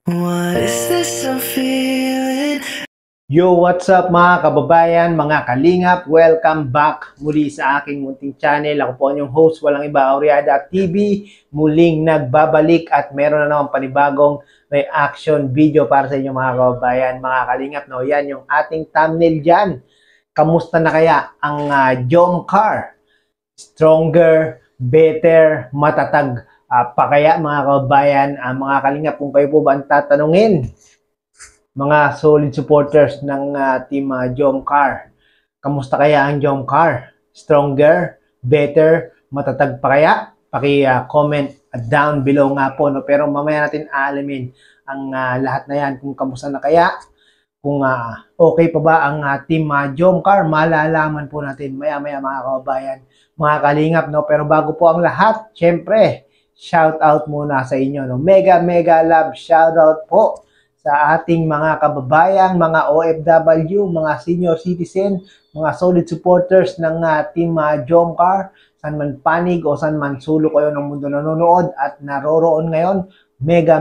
What is this I'm feeling? Yo, what's up mga kababayan, mga kalingap? Welcome back muli sa aking munting channel. Ako po ang inyong host, walang iba, Auriada TV. Muling nagbabalik at meron na naman panibagong reaction video para sa inyo mga kababayan, mga kalingap. No, yan yung ating thumbnail dyan. Kamusta na kaya ang Jomcar? Stronger, better, matatag pa kaya mga kababayan, mga kalingap, kung kayo po ba ang tatanungin, mga solid supporters ng team Jomcar. Kamusta kaya ang Jomcar? Stronger, better, matatag pa kaya? Paki-comment down below nga po. No? Pero mamaya natin aalamin ang lahat na yan. Kung kamusta na kaya? Kung okay pa ba ang team Jomcar? Malalaman po natin maya-maya mga kababayan, mga kalingap. No? Pero bago po ang lahat, syempre, shout out muna sa inyo. No? Mega love shout out po sa ating mga kababayang, mga OFW, mga senior citizen, mga solid supporters ng team Jomcar, saan man panig o saan man sulok kayo ng mundo nanonood at naroroon ngayon, mega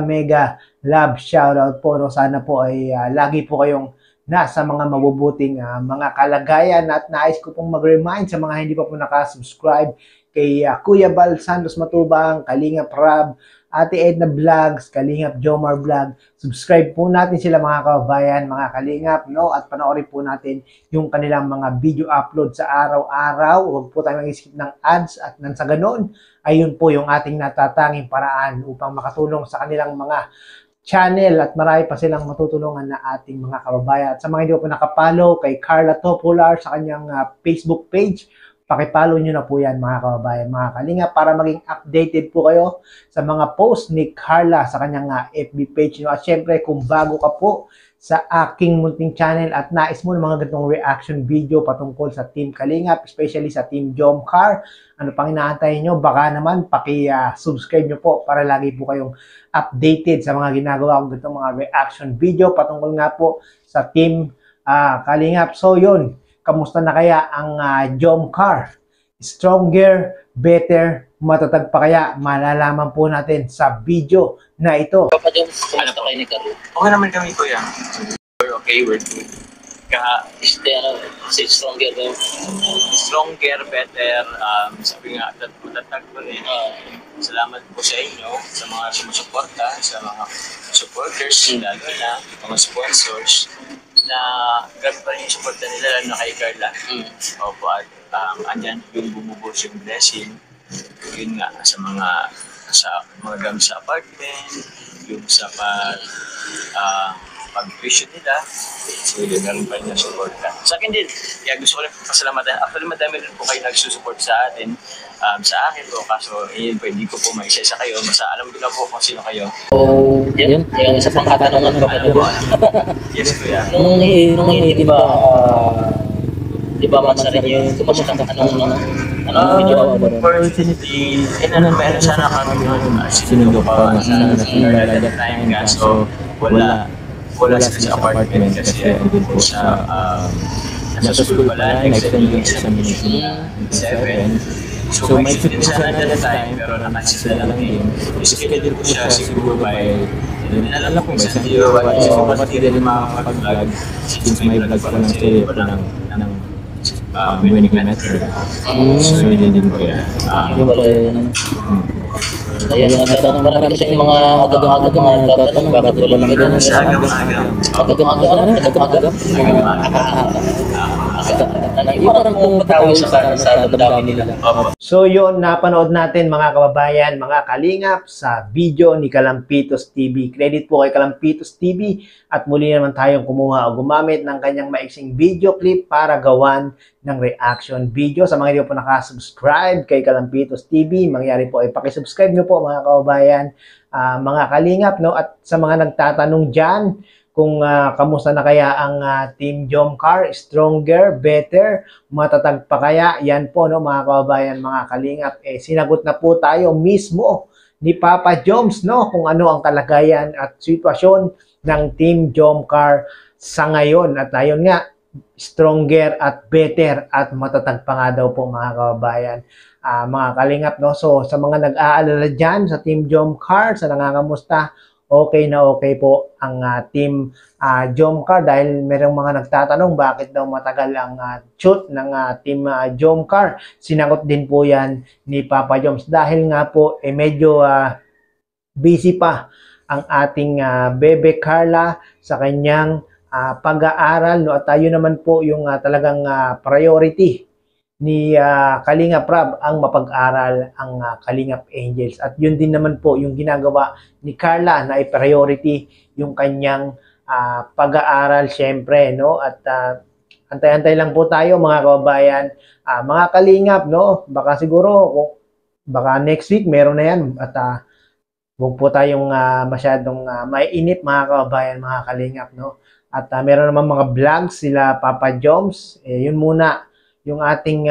love shoutout po. No? Sana po ay lagi po kayong nasa mga mabubuting mga kalagayan at nais ko pong mag-remind sa mga hindi pa po nakasubscribe kay Kuya Bal Santos Matubang, Kalingap Rab, Ate Edna Vlogs, Kalingap Jomar Vlog. Subscribe po natin sila mga kababayan, mga kalingap, no? At panoorin po natin yung kanilang mga video upload sa araw-araw. Huwag po tayo mag-skip ng ads at nang sa ganun, ayun po yung ating natatanging paraan upang makatulong sa kanilang mga channel at marami pa silang matutulungan na ating mga kababayan. At sa mga hindi po nakapollow kay Carla Topular sa kanyang Facebook page, pakipollow nyo na po yan mga kababayan, mga kalingap, para maging updated po kayo sa mga post ni Carla sa kanyang FB page. No? At syempre, kung bago ka po sa aking munting channel at nais mo ng mga ganitong reaction video patungkol sa Team Kalingap, especially sa Team Jomcar, ano pang inaantay nyo? Baka naman paki-subscribe nyo po para lagi po kayong updated sa mga ginagawa kong ganitong mga reaction video patungkol nga po sa Team Kalingap. So yun, kamusta na kaya ang Jomcar? Stronger, better, matatag pa kaya? Malalaman po natin sa video na ito. Papa Jones, kumusta kayo ni Carlo? Okay naman kami, kuya. We're okay, we're good. Si Stronger ba yun? Stronger, better, sabi nga, matatag ko rin. Salamat po sa inyo, sa mga sumusuporta, sa mga supporters, lalo na, mga sponsors, na grabe pa rin yung suporta nila, lalo na kay Carla. Opo, at andyan yung bumubos yung blessing, yun nga, sa mga gamit sa apartment, yung sa pag-vision nila, so yun, meron pa rin na suporta. Sa akin din, kaya gusto ko lang pasalamatan. Actually, madami rin po kayo nagsusupport sa atin, sa akin po, kaso yun po, hindi ko po maisa-isa kayo, basta alam ko na po kung sino kayo. So, yun, yung isa pang katanungan ko pa doon. Yes, kuya. Nung di ba man sa rin yung kumusta anong video? Unfortunately, meron sana kami yung sinundo pa sana na that time, kaso wala sa apartment kasi andun po sa nasa school pala, nag-extend yung examination 7. So may fit sana that time, pero nakasila lang yun. Schedule ko siya siguro by, alam ko may Sunday or what, kasi kapatid din makakapag-vlog since may vlog pa lang studio pa ng winning method. So yun din ko yan. Ayan, nagtatanong marami sa mga agad-agad mga nagtatanong, bakit wala lang ganun? Agad-agad? Yung parang pumatawa sa damdamin nila. So yun, napanood natin mga kababayan, mga kalingap sa video ni Kalampitos TV. Credit po kay Kalampitos TV at muli naman tayong kumuha o gumamit ng kanyang maiksing video clip para gawan ng reaction video. Sa mga hindi po nakasubscribe kay Kalampitos TV, mangyari po ay pakisubscribe nyo po mga kababayan, mga kalingap, no? At sa mga nagtatanong dyan, kung kamusta na kaya ang Team Jomcar, stronger, better, matatag pa kaya? Yan po, no, mga kababayan, mga kalingap. Sinagot na po tayo mismo ni Papa Joms, no, kung ano ang kalagayan at sitwasyon ng Team Jomcar sa ngayon. At ayun nga, stronger at better at matatag pa nga daw po mga kababayan. Mga kalingap, no? So, sa mga nag-aalala dyan sa Team Jomcar, sa nangangamusta, okay na okay po ang Team Jomcar dahil merong mga nagtatanong bakit daw matagal ang shoot ng Team Jomcar. Sinagot din po yan ni Papa Joms dahil nga po medyo busy pa ang ating Bebe Carla sa kanyang pag-aaral, no? At tayo naman po yung talagang priority ni Kalingap Rab ang mapag-aral ang Kalingap Angels. At yun din naman po yung ginagawa ni Carla na i-priority yung kanyang pag-aaral syempre, no? At antay-antay lang po tayo mga kababayan, mga Kalingap, no? Baka siguro, baka next week meron na yan at huwag po tayong masyadong maiinip mga kababayan, mga Kalingap, no? At meron naman mga vlogs sila Papa Joms, yun muna yung ating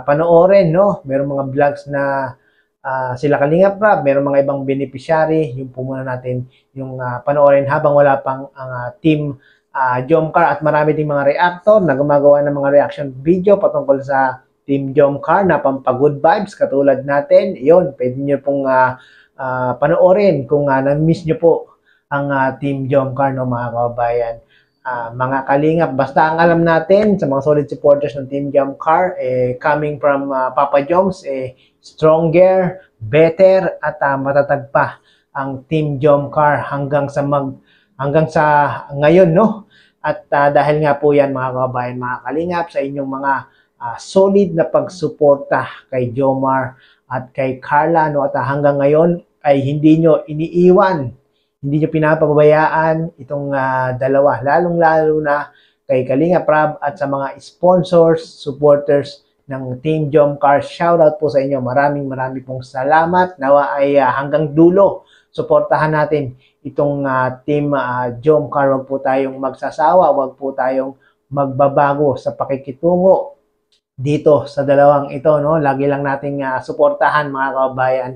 panoorin, no? Meron mga vlogs na sila Kalingap Rab, meron mga ibang beneficiary, yung po muna natin yung panoorin habang wala pang ang Team Jomcar at marami ding mga reactor na gumagawa ng mga reaction video patungkol sa Team Jomcar na pampagood vibes katulad natin. Yun, pwede nyo pong panoorin kung na-miss nyo po ang Team Jomcar, no, mga kababayan. Mga Kalingap, basta ang alam natin sa mga solid supporters ng Team Jomcar, coming from Papa Joms, stronger, better, at matatag pa ang Team Jomcar hanggang sa ngayon, no? At dahil nga po yan mga kababayan, mga Kalingap, sa inyong mga solid na pagsuporta kay Jomar at kay Carla, no? At hanggang ngayon ay hindi nyo iniiwan, hindi nyo pinapabayaan itong dalawa, lalong-lalo na kay Kalingap Rab at sa mga sponsors, supporters ng Team Jomcar. Shoutout po sa inyo. Maraming pong salamat. Nawa ay hanggang dulo, suportahan natin itong Team Jomcar. Huwag po tayong magsasawa, huwag po tayong magbabago sa pakikitungo dito sa dalawang ito, no? Lagi lang nating suportahan mga kababayan.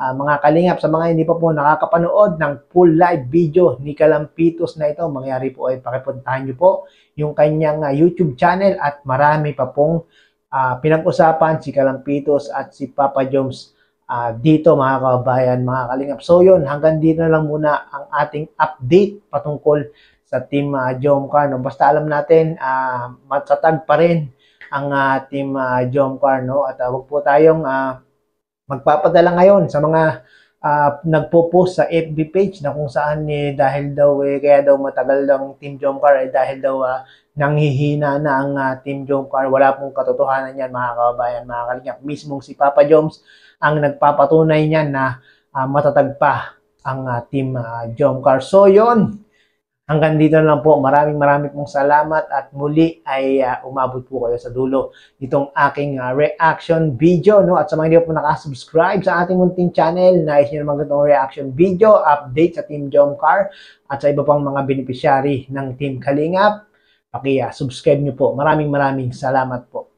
Mga Kalingap, sa mga hindi pa po nakakapanood ng full live video ni Kalampitos na ito, mangyari po ay pakipuntahan nyo po yung kanyang YouTube channel at marami pa pong pinag-usapan si Kalampitos at si Papa Joms dito mga kababayan, mga Kalingap. So yun, hanggang dito na lang muna ang ating update patungkol sa Team Jomcar, no? Basta alam natin, matatag pa rin ang Team Jomcar, no? At huwag po tayong magpapadala ngayon sa mga nagpo-post sa FB page na kung saan dahil daw kaya daw matagal lang Team Jomcar ay dahil daw nanghihina na ang Team Jomcar. Wala pong katotohanan yan mga kababayan, mga Kalingap. Mismong si Papa Joms ang nagpapatunay niyan na matatag pa ang Team Jomcar. So yun, hanggang dito na lang po. Maraming pong salamat at muli ay umabot po kayo sa dulo itong aking reaction video, no? At sa mga hindi po nakasubscribe sa ating munting channel, nais nyo naman itong reaction video, update sa Team Jomcar at sa iba pang mga beneficiary ng Team Kalingap, paki-subscribe nyo po. Maraming salamat po.